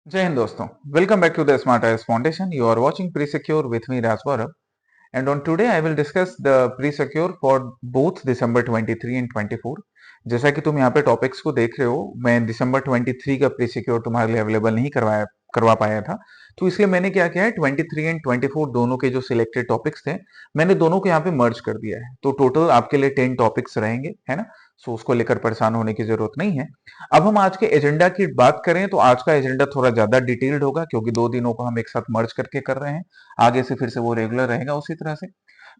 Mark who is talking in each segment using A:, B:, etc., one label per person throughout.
A: जय हिंद दोस्तों, welcome back to the Smart Eyes Foundation. You are watching Pre-Secure with me, Raj Gaurav. And on today I will discuss the pre-secure for both December 23 and 24. जैसा कि तुम यहाँ पे topics को देख रहे हो, मैं दिसंबर 23 का प्री-सिक्योर तुम्हारे लिए अवेलेबल नहीं करवा पाया था, तो इसलिए मैंने क्या किया है 23 एंड 24 दोनों के जो सिलेक्टेड टॉपिक्स थे, मैंने दोनों को यहाँ पे मर्ज कर दिया है। तो टोटल आपके लिए 10 टॉपिक्स रहेंगे, है ना। सो उसको लेकर परेशान होने की जरूरत नहीं है। अब हम आज के एजेंडा की बात करें तो आज का एजेंडा थोड़ा ज्यादा डिटेल्ड होगा, क्योंकि 2 दिनों को हम एक साथ मर्ज करके कर रहे हैं। आगे से फिर से वो रेगुलर रहेगा उसी तरह से।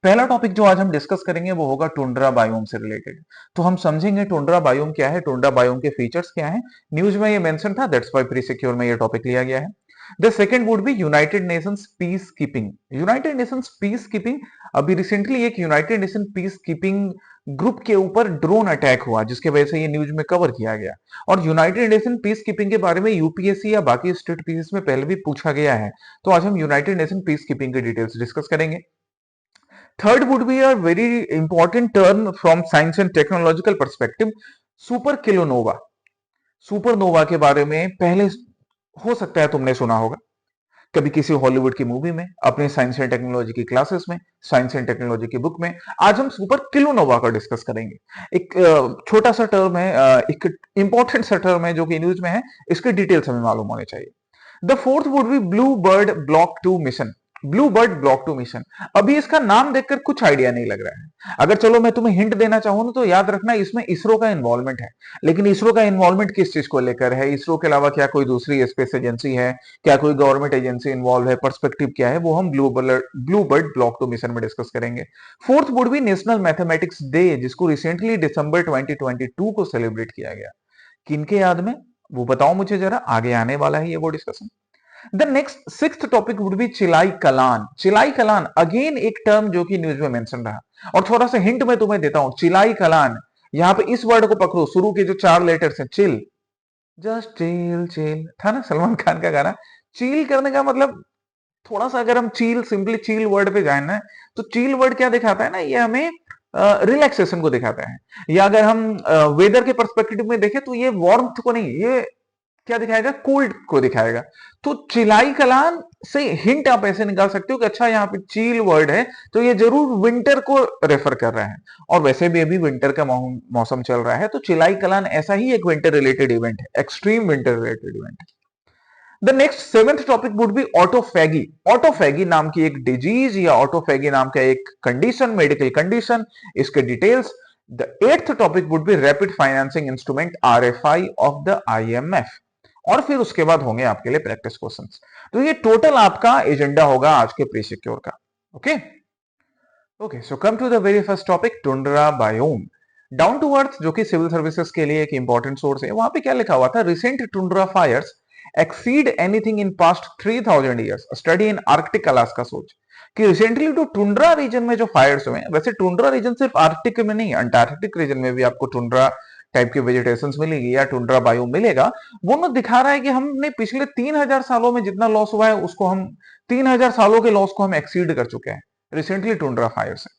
A: पहला टॉपिक जो आज हम डिस्कस करेंगे वो होगा टुंड्रा बायोम से रिलेटेड। तो हम समझेंगे टुंड्रा बायोम क्या है, टुंड्रा बायोम के फीचर्स क्या हैं। न्यूज में ये मेंशन था, दैट्स व्हाई प्री सिक्योर में ये टॉपिक लिया गया है। The second would be united Nations peace keeping. United Nations peace keeping, अभी रिसेंटली एक United nation peace keeping group के ऊपर ड्रोन अटैक हुआ, जिसके वजह से ये न्यूज में कवर किया गया। और यूनाइटेड नेशन पीस कीपिंग के बारे में यूपीएससी या बाकी स्टेट पीस में पहले भी पूछा गया है। तो आज हम यूनाइटेड नेशन पीस कीपिंग की डिटेल्स डिस्कस करेंगे। Third would be a very important term from science and technological perspective, super kilonova. Supernova के बारे में पहले हो सकता है तुमने सुना होगा, कभी किसी हॉलीवुड की मूवी में, अपने साइंस एंड टेक्नोलॉजी की क्लासेस में, साइंस एंड टेक्नोलॉजी की बुक में। आज हम सुपर किलोनोवा का डिस्कस करेंगे। एक छोटा सा टर्म है, एक इंपॉर्टेंट सा टर्म है जो कि न्यूज में है, इसके डिटेल्स हमें मालूम होने चाहिए। The fourth would be blue bird block 2 mission. Blue bird block 2 mission, अभी इसका नाम देखकर कुछ आइडिया नहीं लग रहा है। अगर चलो मैं तुम्हें हिंट देना चाहूं ना, तो याद रखना इसमें इसरो का इन्वॉल्वमेंट है। लेकिन इसरो का इन्वॉल्वमेंट किस चीज को लेकर है, इसरो के अलावा क्या कोई दूसरी स्पेस एजेंसी है, क्या कोई गवर्नमेंट एजेंसी इन्वॉल्व है, पर्सपेक्टिव क्या है, वो हम ब्लू बर्ड ब्लॉक 2 मिशन में डिस्कस करेंगे। Fourth would be national mathematics day, जिसको रिसेंटली दिसंबर 2022 को सेलिब्रेट किया गया। किनके याद में, वो बताओ मुझे जरा, आगे आने वाला है ये वो discussion. The next sixth topic would be Chillai Kalan. Chillai Kalan again एक टर्म जो कि न्यूज में मेंशन रहा, और थोड़ा सा हिंट मैं तुम्हें देता हूं। चिलाई कलान, यहां पे इस वर्ड को पकड़ो, शुरू के जो 4 लेटर्स हैं, चिल, जस्ट चिल चिल था ना सलमान खान का गाना। चिल करने का मतलब, थोड़ा सा अगर हम चील, सिंपली चील वर्ड पे जाए ना, तो चील वर्ड क्या दिखाता है ना, ये हमें रिलैक्सेशन को दिखाता है। या अगर हम वेदर के पर्सपेक्टिव में देखें तो ये वार्मथ को नहीं, ये क्या दिखाएगा, कोल्ड को दिखाएगा। तो चिलाई कलान से हिंट आप ऐसे निकाल सकते हो कि अच्छा यहाँ पे चील वर्ड है, तो ये जरूर विंटर को रेफर कर रहा है। और वैसे भी अभी विंटर का मौसम चल रहा है, तो चिलाई कलान ऐसा ही एक विंटर रिलेटेड इवेंट है, एक्सट्रीम विंटर रिलेटेड इवेंट है। The next seventh topic would be autophagy. Autophagy नाम की एक डिजीज या ऑटोफैगी नाम का एक कंडीशन, मेडिकल कंडीशन, इसके details. The eighth topic would be rapid financing instrument RFI of the IMF. और फिर उसके बाद होंगे आपके लिए प्रैक्टिस क्वेश्चंस। तो ये टोटल आपका एजेंडा होगा आज के प्री सिक्योर का। Okay okay, so come to the very first topic, tundra biome. Down to earth, जो कि सिविल सर्विसेज के लिए एक इंपॉर्टेंट सोर्स है, वहां पे क्या लिखा हुआ था, recent tundra fires exceed anything in past 3000 years, study in Arctic Alaska. सोच कि रिसेंटली जो टुंड्रा रीजन में जो फायर्स हुए हैं, वैसे टुंड्रा रीजन सिर्फ आर्कटिक में नहीं, अंटार्कटिक रीजन में भी आपको टुंड्रा टाइप की वेजिटेशन मिलेगी या टुंड्रा बायोम मिलेगा। वो ना दिखा रहा है कि हमने पिछले 3000 सालों में जितना लॉस हुआ है, उसको हम 3000 सालों के लॉस को हम एक्सीड कर चुके हैं रिसेंटली टुंड्रा फायर से।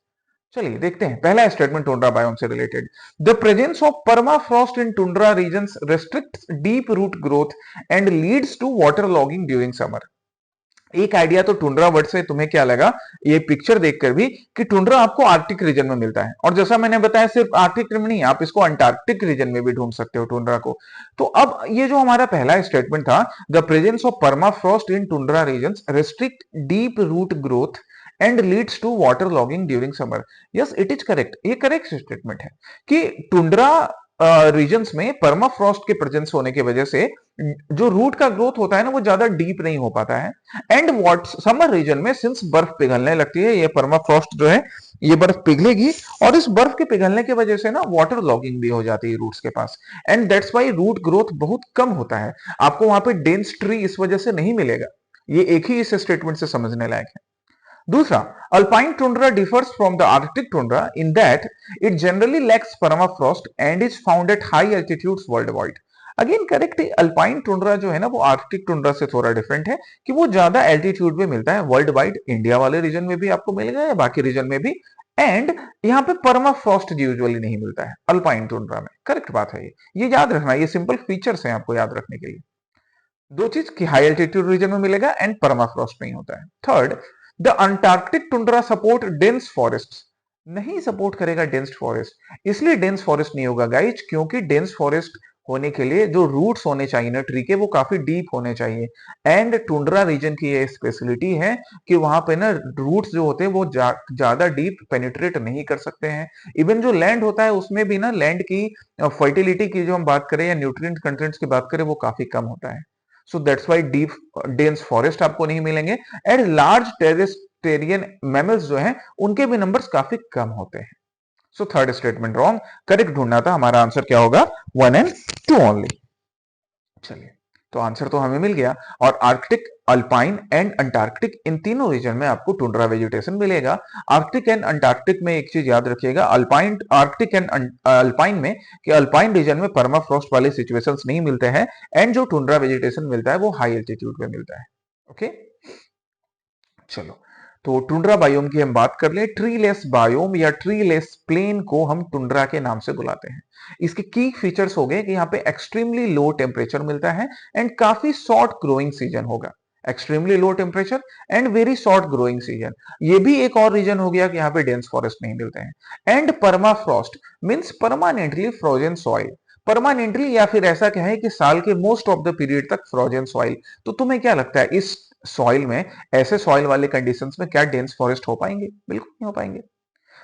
A: चलिए देखते हैं पहला स्टेटमेंट टुंड्रा बायोम से related. The presence of permafrost in tundra regions restricts deep root growth and leads to water logging during summer. एक आइडिया तो टुंड्रा वर्ड से तुम्हें क्या लगा, ये पिक्चर देखकर भी, कि टुंड्रा आपको आर्कटिक रीजन में मिलता है। और जैसा मैंने बताया, सिर्फ आर्कटिक में नहीं, आप इसको अंटार्कटिक रीजन में भी ढूंढ सकते हो टुंड्रा को। तो अब ये जो हमारा पहला स्टेटमेंट था, the presence of permafrost in tundra regions restrict deep root growth and leads to water logging during summer. Yes, it is correct, ये करेक्ट स्टेटमेंट है कि टुंड्रा रीजन्स में परमाफ्रॉस्ट के प्रेजेंस होने की वजह से जो रूट का ग्रोथ होता है ना, वो ज्यादा डीप नहीं हो पाता है। एंड व्हाट समर रीजन में सिंस बर्फ पिघलने लगती है, ये परमाफ्रॉस्ट जो है, ये बर्फ पिघलेगी, और इस बर्फ के पिघलने की वजह से ना वाटर लॉगिंग भी हो जाती है रूट्स के पास। And that's why root growth बहुत कम होता है, आपको वहां पे डेंस ट्री इस वजह से नहीं मिलेगा। ये एक ही इस स्टेटमेंट से समझने लायक है। दूसरा, alpine tundra differs from the Arctic tundra in that it generally lakhs permafrost and is found at high altitudes world wide. Again correct, alpine tundra जो है ना, वो आर्कटिक टुंड्रा से थोड़ा डिफरेंट है कि वो ज्यादा एल्टीट्यूड में मिलता है वर्ल्ड वाइड, इंडिया वाले रीजन में भी आपको मिलेगा या बाकी रीजन में भी। एंड यहाँ पे परमाफ्रॉस्ट यूजुअली नहीं मिलता है अल्पाइन टुंड्रा में। करेक्ट बात है ये याद रखना, ये सिंपल फीचर्स हैं आपको याद रखने के लिए। दो चीज कि हाई एल्टीट्यूड रीजन में मिलेगा एंड परमाफ्रॉस्ट नहीं होता है। Third, the Antarctic tundra support dense forest, नहीं सपोर्ट करेगा डेंस फॉरेस्ट। इसलिए डेंस फॉरेस्ट नहीं होगा गाइज, क्योंकि डेंस फॉरेस्ट होने के लिए जो रूट्स होने चाहिए ना ट्री के, वो काफी डीप होने चाहिए। एंड टुंड्रा रीजन की ये स्पेशलिटी है कि वहां पे ना रूट्स जो होते हैं वो ज्यादा डीप पेनिट्रेट नहीं कर सकते हैं। इवन जो लैंड होता है उसमें भी ना लैंड की फर्टिलिटी की जो हम बात करें या न्यूट्रिएंट कंटेंट्स की बात करें वो काफी कम होता है। So that's why deep dense forest आपको नहीं मिलेंगे। एंड लार्ज टेरेस्टेरियन मैमल्स जो हैं उनके भी नंबर्स काफी कम होते हैं। So third statement wrong. Correct ढूंढना था, हमारा आंसर क्या होगा? 1 एंड 2 ओनली। चलिए, तो आंसर तो हमें मिल गया। और आर्कटिक, अल्पाइन एंड अंटार्कटिक, इन तीनों रीजन में आपको टुंड्रा वेजिटेशन मिलेगा। आर्कटिक एंड अंटार्कटिक में एक चीज याद रखिएगा, अल्पाइन, आर्कटिक एंड अल्पाइन में, कि अल्पाइन रीजन में परमाफ्रॉस्ट वाले सिचुएशंस नहीं मिलते हैं एंड जो टुंड्रा वेजिटेशन मिलता है वो हाई एल्टीट्यूड पे मिलता है। ओके, चलो, तो टुंड्रा बायोम की हम बात कर ले। ट्रीलेस बायोम या ट्रीलेस प्लेन को हम टुंड्रा के नाम से बुलाते हैं। इसके की फीचर्स हो गए कि यहाँ पे एक्सट्रीमली लो टेम्परेचर मिलता है एंड काफी शॉर्ट ग्रोइंग सीजन होगा। Extremely low temperature and very short growing season, ये भी एक और रीजन हो गया कि यहाँ पे डेंस फॉरेस्ट नहीं मिलते हैं। And permafrost means permanently frozen soil, permanently या फिर ऐसा क्या है कि साल के मोस्ट ऑफ द पीरियड तक फ्रोजन सॉइल। तो तुम्हें क्या लगता है इस सॉइल में, ऐसे सॉइल वाले कंडीशंस में क्या डेंस फॉरेस्ट हो पाएंगे? बिल्कुल नहीं हो पाएंगे।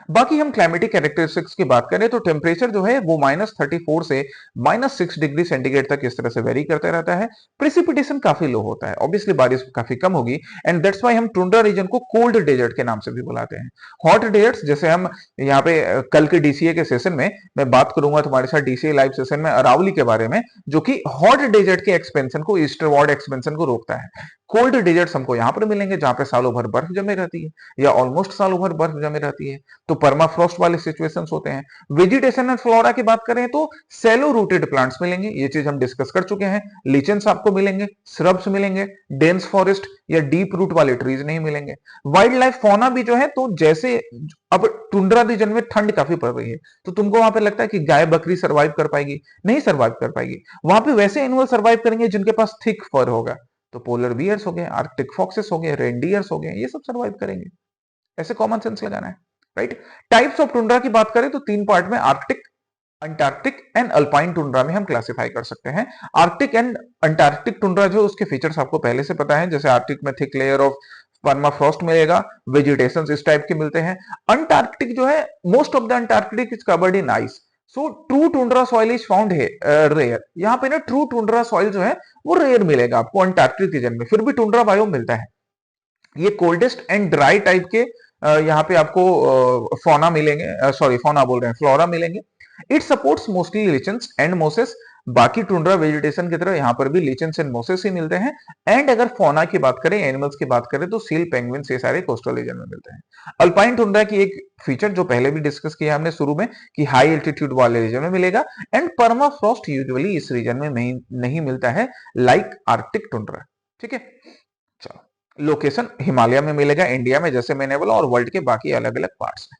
A: बाकी हम क्लाइमेटिक कैरेक्टरिस्टिक्स की बात करें तो टेम्परेचर जो है वो -34 से -6 डिग्री सेंटीग्रेड तक इस तरह से वेरी करता रहता है। प्रेसिपिटेशन काफी लो होता है, ऑब्वियसली बारिश काफी कम होगी। एंड दैट्स व्हाई हम टुंड्रा रीजन को कोल्ड डेजर्ट के नाम से भी बुलाते हैं। हॉट डेजर्ट्स, जैसे हम यहाँ पे कल के डीसीए के सेशन में मैं बात करूंगा तुम्हारे साथ डीसीए लाइव सेशन में अरावली के बारे में, जो कि हॉट डेजर्ट के एक्सपेंशन को, ईस्टरवर्ड एक्सपेंशन को रोकता है। कोल्ड डेजर्ट्स हमको यहाँ पर मिलेंगे जहां पे सालों भर बर्फ जमे रहती है या ऑलमोस्ट सालों भर बर्फ जमे रहती है, तो परमाफ्रॉस्ट वाले सिचुएशंस होते हैं। वेजिटेशन एंड फ्लोरा की बात करें तो सेलो रूटेड प्लांट्स मिलेंगे, ये चीज हम डिस्कस कर चुके हैं। लिचेंस आपको मिलेंगे, श्रब्स मिलेंगे, डेंस फॉरेस्ट या डीप रूट वाले ट्रीज नहीं मिलेंगे। वाइल्ड लाइफ फौना भी जो है, तो जैसे अब टुंड्रा रीजन में ठंड काफी पड़ रही है, तो तुमको वहां पे लगता है कि गाय बकरी सर्वाइव कर पाएगी? नहीं सर्वाइव कर पाएगी। वहां पे वैसे एनिमल सर्वाइव करेंगे जिनके पास थिक फर होगा, तो पोलर बियर्स हो गए, आर्कटिक फॉक्सेस हो गए, रेनडियर्स हो गए, ये सब सर्वाइव करेंगे। ऐसे कॉमन सेंस लगाना है, राइट। टाइप्स ऑफ टुंड्रा की बात करें तो तीन पार्ट में, Arctic, Antarctic and alpine tundra में हम क्लासिफाई कर सकते हैं। आर्कटिक एंड अंटार्कटिक टुंड्रा जो, उसके फीचर्स आपको पहले से पता है, जैसे आर्कटिक में थिक लेयर ऑफ परमाफ्रॉस्ट मिलेगा, वेजिटेशन इस टाइप के मिलते हैं। अंटार्कटिक जो है, most of the Antarctic is covered in ice, so true tundra soil is found है रेयर। यहाँ पे ना ट्रू टुंड्रा सॉइल जो है वो रेयर मिलेगा आपको अंटार्कटिक रीजन में, फिर भी टुंड्रा बायोम मिलता है। ये कोल्डेस्ट एंड ड्राई टाइप के यहाँ पे आपको फौना मिलेंगे, सॉरी फौना बोल रहे हैं, फ्लोरा मिलेंगे। It supports mostly lichens and mosses. बाकी टुंड्रा वेजिटेशन की तरह यहाँ पर भी लिचेंस एंड मोसेस ही मिलते हैं। एंड अगर फौना की बात करें, एनिमल्स की बात करें, तो सील, पेंगुइन, ये सारे कोस्टल रीजन में मिलते हैं। अल्पाइन टुंड्रा की एक फीचर जो पहले भी डिस्कस किया हमने शुरू में, कि हाई एल्टीट्यूड वाले रीजन में मिलेगा एंड परमाफ्रॉस्ट यूजुअली इस रीजन में नहीं मिलता है, लाइक आर्कटिक टुंड्रा। ठीक है, चलो, लोकेशन हिमालय में मिलेगा, इंडिया में जैसे मैंने बोला, और वर्ल्ड के बाकी अलग अलग पार्ट्स में।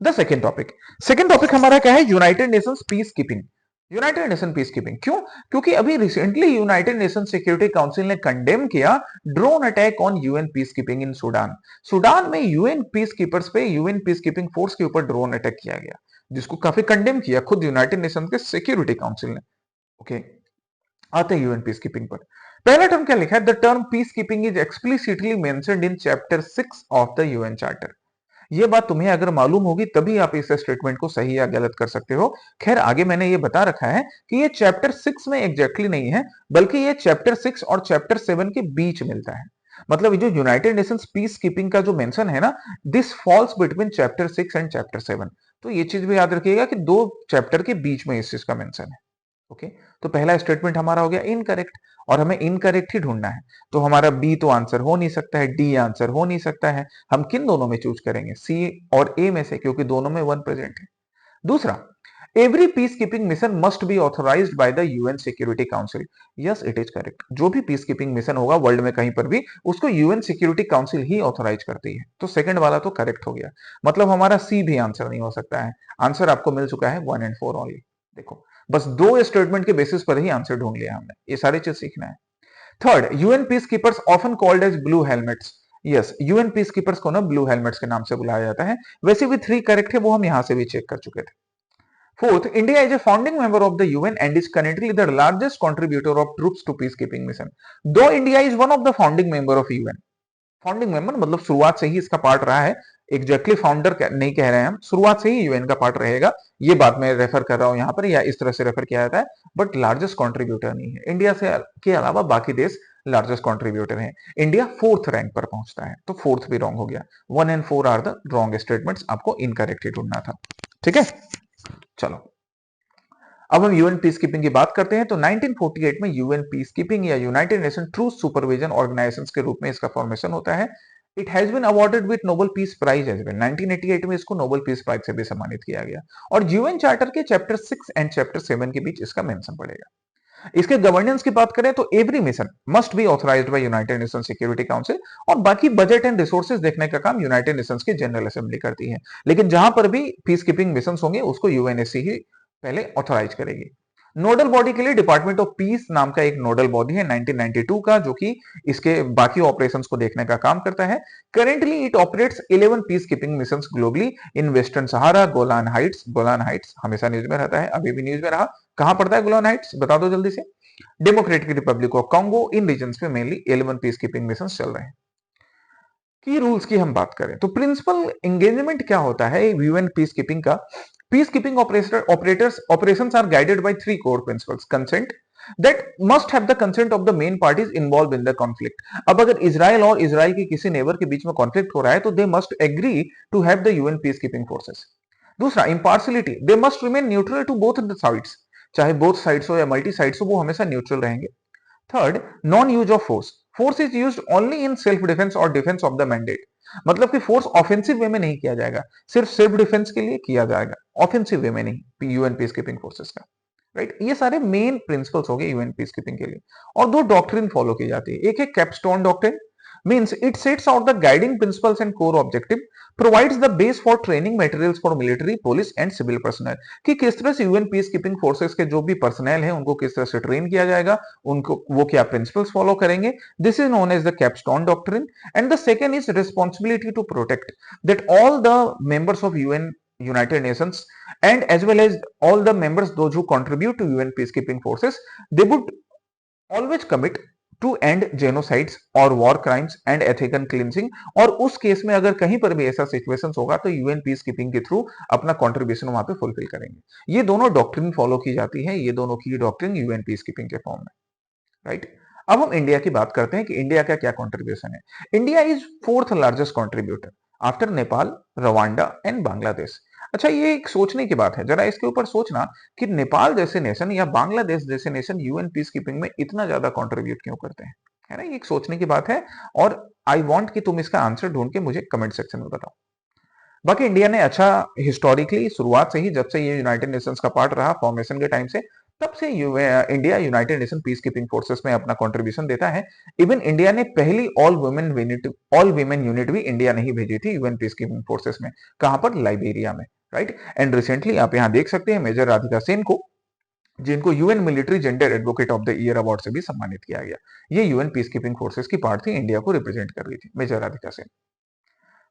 A: द सेकेंड टॉपिक हमारा क्या है? United Nations peace keeping. United nation peace keeping क्यों? क्योंकि अभी recently United nation security council ने कंडेम किया drone attack on UN peace keeping in Sudan. Sudan में यूएन पीस कीपर्स पे, यूएन पीस कीपिंग फोर्स के ऊपर ड्रोन अटैक किया गया, जिसको काफी कंडेम किया खुद यूनाइटेड नेशन के सिक्योरिटी काउंसिल ने। ओके, आते हैं यूएन पीस कीपिंग पर। पहला टर्म क्या लिखा है? The term peace keeping is explicitly mentioned in chapter 6 of the UN charter. ये बात तुम्हें अगर मालूम होगी तभी आप इस स्टेटमेंट को सही या गलत कर सकते हो। खैर, आगे मैंने ये बता रखा है कि ये चैप्टर 6 में एग्जैक्टली नहीं है, बल्कि ये चैप्टर 6 और चैप्टर 7 के बीच मिलता है। मतलब जो यूनाइटेड नेशंस पीस कीपिंग का जो मेंशन है ना, this falls between chapter 6 and chapter 7। तो ये चीज भी याद रखिएगा कि दो चैप्टर के बीच में इस चीज का मेंशन है। ओके, तो पहला स्टेटमेंट हमारा हो गया इनकरेक्ट, और हमें इनकरेक्ट ही ढूंढना है। तो हमारा बी तो आंसर हो नहीं सकता है, डी आंसर हो नहीं सकता है। हम किन दोनों में चूज करेंगे? सी और ए में से, क्योंकि दोनों में वन प्रेजेंट है। दूसरा, every peace keeping mission must be authorized by the UN Security Council. Yes, it is correct. जो भी पीस कीपिंग मिशन होगा वर्ल्ड में कहीं पर भी, उसको यूएन सिक्योरिटी काउंसिल ही ऑथोराइज करती है। तो सेकंड वाला तो करेक्ट हो गया, मतलब हमारा सी भी आंसर नहीं हो सकता है। आंसर आपको मिल चुका है 1 एंड 4 ओनली। देखो, बस दो स्टेटमेंट के बेसिस पर ही आंसर ढूंढ लिया हमने, ये सारी चीज सीखना है। Third, UN peace keepers often called as blue helmets. Yes, UN peace keepers को ना ब्लू हेलमेट्स के नाम से बुलाया जाता है। वैसे भी 3 करेक्ट है, वो हम यहां से भी चेक कर चुके थे। Fourth, India is a founding member of the UN and is currently the largest contributor of troops to peacekeeping mission. Though India is one of the founding member of UN, founding member मतलब शुरुआत से ही इसका part रहा है, exactly founder नहीं कह रहे हैं हम, शुरुआत से ही यूएन का पार्ट रहेगा, ये बात मैं रेफर कर रहा हूं यहां पर, या इस तरह से रेफर किया जाता है, बट लार्जेस्ट कंट्रीब्यूटर नहीं है। इंडिया से के अलावा बाकी देश लार्जेस्ट कंट्रीब्यूटर हैं। इंडिया 4th रैंक पर पहुंचता है, तो 4th भी रॉन्ग हो गया। 1 and 4 are the wrong statements, आपको इनकरेक्ट ढूंढना था। ठीक है, चलो अब हम यूएन पीस कीपिंग की बात करते हैं। तो 1948 में यूएन पीस कीपिंग या United Nation truce supervision organization के रूप में इसका फॉर्मेशन होता है। It has been awarded with Nobel Peace Prize as well. 1988 में इसको नोबेल पीस प्राइज से भी सम्मानित किया गया, और यूएन चार्टर के चैप्टर 6 एंड चैप्टर 7 के बीच इसका मेंशन पड़ेगा। इसके गवर्नेंस की बात करें तो every mission must B authorised bye United nation security council, और बाकी बजट एंड रिसोर्सेज देखने का काम यूनाइटेड नेशंस की जनरल असेंबली करती है। लेकिन जहां पर भी पीस कीपिंग मिशन होंगे उसको यूएनएससी ही पहले ऑथराइज करेगी। नोडल बॉडी के लिए डिपार्टमेंट ऑफ पीस नाम का एक नोडल बॉडी है 1992 का, जो कि इसके बाकी ऑपरेशंस को देखने का काम करता है। Currently it operates 11 peace keeping missions globally in western Sahara, Golan Heights. Golan Heights हमेशा न्यूज में रहता है, अभी भी न्यूज में रहा। कहां पड़ता है गोलान हाइट्स, बता दो जल्दी से। डेमोक्रेटिक रिपब्लिक ऑफ कांगो, इन रीजन्स में मेनली 11 पीस कीपिंग मिशन चल रहे हैं। की रूल्स की हम बात करें तो प्रिंसिपल एंगेजमेंट क्या होता है यूएन पीस कीपिंग का। Peacekeeping operations are guided by 3 core principles. Consent, that must have the consent of the main parties involved in the conflict. अब अगर इजराइल और इजराइल के किसी नेबर के बीच में कॉन्फ्लिक्ट हो रहा है तो they must agree to have the UN peacekeeping forces. दूसरा, impartiality, they must remain neutral to both the sides. चाहे both sides हो या multi sides हो, वो हमेशा neutral रहेंगे। Third, non use of force, force is used only in self defence और defence of the mandate. मतलब कि फोर्स ऑफेंसिव वे में नहीं किया जाएगा, सिर्फ सेल्फ डिफेंस के लिए किया जाएगा, ऑफेंसिव वे में नहीं यूएन पीस कीपिंग फोर्सेस का। राइट, ये सारे मेन प्रिंसिपल्स हो गए यूएन पीस कीपिंग के लिए। और 2 डॉक्ट्रिन फॉलो की जाती है। एक है capstone doctrine, means it sets out the guiding principles and core objective, provides the base for training materials for military, police and civil personnel, कि किस तरह से यूएन पीस कीपिंग फोर्सेस के जो भी पर्सनल है उनको किस तरह से ट्रेन किया जाएगा, उनको वो क्या प्रिंसिपल्स फॉलो करेंगे। This is known as the capstone doctrine. And the second is responsibility to protect, that all the members of UN United Nations and as well as all the members, those who contribute to UN peacekeeping forces, they would always commit to and genocides or war crimes and ethical cleansing. और उस case में अगर कहीं पर भी ऐसा situation होगा तो यूएन पीस कीपिंग के थ्रू अपना कंट्रीब्यूशन वहां पे फुलफिल करेंगे। ये दोनों डॉक्ट्रिन फॉलो की जाती है, ये दोनों की डॉक्ट्रिन यूएन पीस कीपिंग के फॉर्म में। राइट, अब हम इंडिया की बात करते हैं कि इंडिया का क्या कंट्रीब्यूशन है। India is 4th largest contributor after Nepal, Rwanda and Bangladesh. अच्छा, ये एक सोचने की बात है, जरा इसके ऊपर सोचना कि नेपाल जैसे नेशन या बांग्लादेश जैसे नेशन यूएन पीस कीपिंग में इतना ज्यादा कंट्रीब्यूट क्यों करते हैं, है ना। ये एक सोचने की बात है, और आई वांट कि तुम इसका आंसर ढूंढ के मुझे कमेंट सेक्शन में बताओ। बाकी इंडिया ने अच्छा हिस्टोरिकली शुरुआत से ही, जब से ये यूनाइटेड नेशंस का पार्ट रहा फॉर्मेशन के टाइम से, तब से India United nation peace keeping forces में अपना कंट्रीब्यूशन देता है। इवन इंडिया ने पहली ऑल वीमेन यूनिट भी इंडिया ने ही भेजी थी यूएन पीस कीपिंग फोर्सेस में। कहां पर, लाइबेरिया में। राइट, एंड रिसेंटली आप यहां देख सकते हैं मेजर राधिका सेन को, जिनको UN military gender advocate of the year award से भी सम्मानित किया गया। ये यूएन पीस कीपिंग फोर्सेस की पार्ट थी, इंडिया को रिप्रेजेंट कर रही थी मेजर राधिका सेन।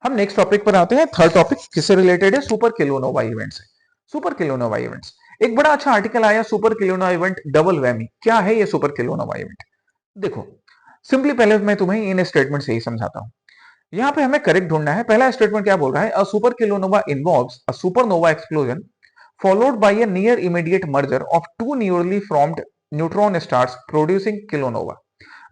A: हम नेक्स्ट टॉपिक पर आते हैं। थर्ड टॉपिक किससे रिलेटेड है, सुपर किलोनोवा इवेंट से। सुपर किलोनोवा इवेंट्स, एक बड़ा अच्छा आर्टिकल आया, super kilonova event double whammy. क्या है ये सुपर किलोनोवा इवेंट? देखो सिंपली पहले मैं तुम्हें इन स्टेटमेंट से ही समझाता हूं। यहां पे हमें करेक्ट ढूंढना है। पहला स्टेटमेंट क्या बोल रहा है, a super kilonova involves a supernova explosion followed by a near immediate merger of 2 newly formed neutron stars producing kilonova।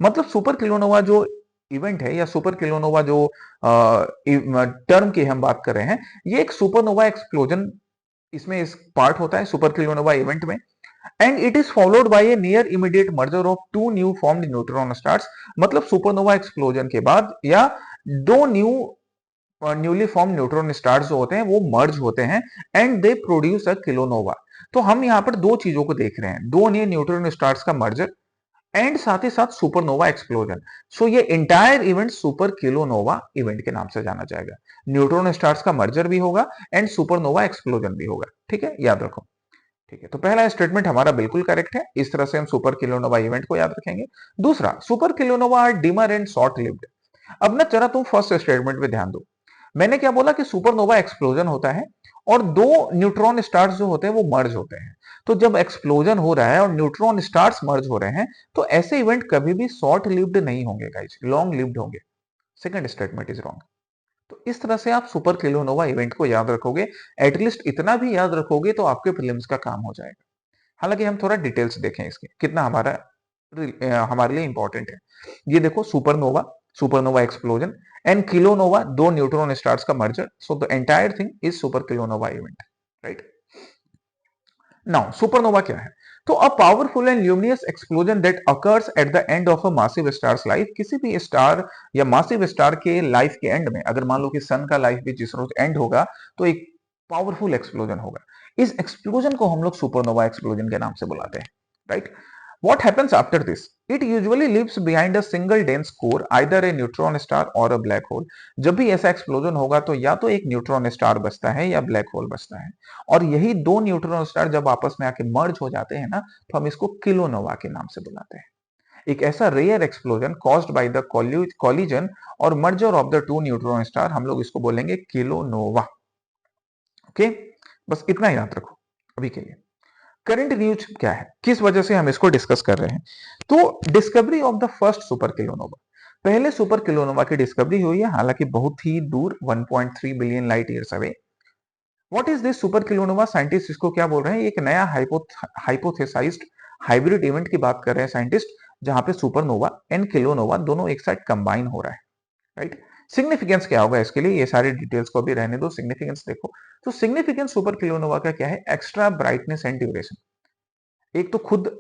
A: मतलब सुपर किलोनोवा जो इवेंट है या सुपर किलोनोवा जो टर्म की हम बात कर रहे हैं, ये एक सुपरनोवा एक्सप्लोजन इसमें इस पार्ट होता है सुपर किलोनोवा इवेंट में। And it is followed by A near immediate merger of 2 new formed neutron stars. मतलब सुपरनोवा एक्सप्लोजन के बाद या 2 न्यूली फॉर्म न्यूट्रॉन स्टार्स जो होते हैं वो मर्ज होते हैं and they produce a kilonova. तो हम यहाँ पर 2 चीजों को देख रहे हैं, 2 नए न्यूट्रॉन स्टार्स का मर्जर एंड साथ ही साथ सुपरनोवा एक्सप्लोजन। सो ये entire event super kilonova event के नाम से जाना जाएगा। न्यूट्रॉन स्टार्स का मर्जर भी होगा एंड सुपरनोवा एक्सप्लोजन भी होगा। ठीक है, याद रखो। ठीक है, तो पहला स्टेटमेंट हमारा बिल्कुल करेक्ट है। इस तरह से हम सुपर किलोनोवा इवेंट को याद रखेंगे। दूसरा, super kilonova are dimmer and short lived. अब ना जरा तुम फर्स्ट स्टेटमेंट पे ध्यान दो। मैंने क्या बोला कि सुपरनोवा एक्सप्लोजन होता है और दो न्यूट्रॉन स्टार्स जो होते हैं वो मर्ज होते हैं। तो जब एक्सप्लोजन हो रहा है और न्यूट्रॉन स्टार्स मर्ज हो रहे हैं तो ऐसे इवेंट कभी भी शॉर्ट लिव्ड नहीं होंगे गाइस, लॉन्ग लिव्ड होंगे। Second statement is wrong. तो इस तरह से आप सुपर किलोनोवा इवेंट को याद रखोगे। एटलीस्ट इतना भी याद रखोगे तो आपके प्रीलिम्स का काम हो जाएगा। हालांकि हम थोड़ा डिटेल्स देखें इसके कितना हमारे लिए इंपॉर्टेंट है। ये देखो, supernova, supernova explosion and kilonova, दो न्यूट्रॉन स्टार्स का merger. So the entire thing is super kilonova event, right. Now supernova क्या है? तो a powerful and luminous explosion that occurs at the end of a massive stars life. किसी भी star या massive star के life के and में, अगर मान लो कि सन का लाइफ भी जिस रोज एंड होगा तो एक पावरफुल एक्सप्लोजन होगा। इस एक्सप्लोजन को हम लोग सुपरनोवा एक्सप्लोजन के नाम से बुलाते हैं, right. What happens after this? It usually leaves behind a single dense core, either a neutron star or a black hole. जब भी ऐसा एक्सप्लोजन होगा तो या तो एक न्यूट्रॉन स्टार बचता है या ब्लैक होल बचता है। और यही दो न्यूट्रॉन स्टार जब आपस में आके मर्ज हो जाते हैं ना, तो हम इसको किलोनोवा के नाम से बुलाते हैं। एक ऐसा rare explosion caused by the collision or merger of the two neutron star, हम लोग इसको बोलेंगे किलोनोवा। ओके, बस इतना याद रखो अभी के लिए। करंट न्यूज क्या है, किस वजह से हम इसको डिस्कस कर रहे हैं? तो discovery of the first super kilonova. पहले सुपर किलोनोवा की डिस्कवरी हुई है, हालांकि बहुत ही दूर, 1.3 billion light years away. What is this super kilonova? Scientist इसको क्या बोल रहे हैं? एक नया हाइपोथेसाइज्ड हाइब्रिड इवेंट की बात कर रहे हैं साइंटिस्ट, जहां पे सुपरनोवा एंड किलोनोवा दोनों एक साथ कंबाइन हो रहा है, राइट। सिग्निफिकेंस क्या होगा इसके लिए? ये सारे डिटेल्स को भी रहने दो, सिग्निफिकेंस देखो। तो सिग्निफिकेंस सुपर किलोनोवा का क्या है? Extra brightness and duration. एक तो खुद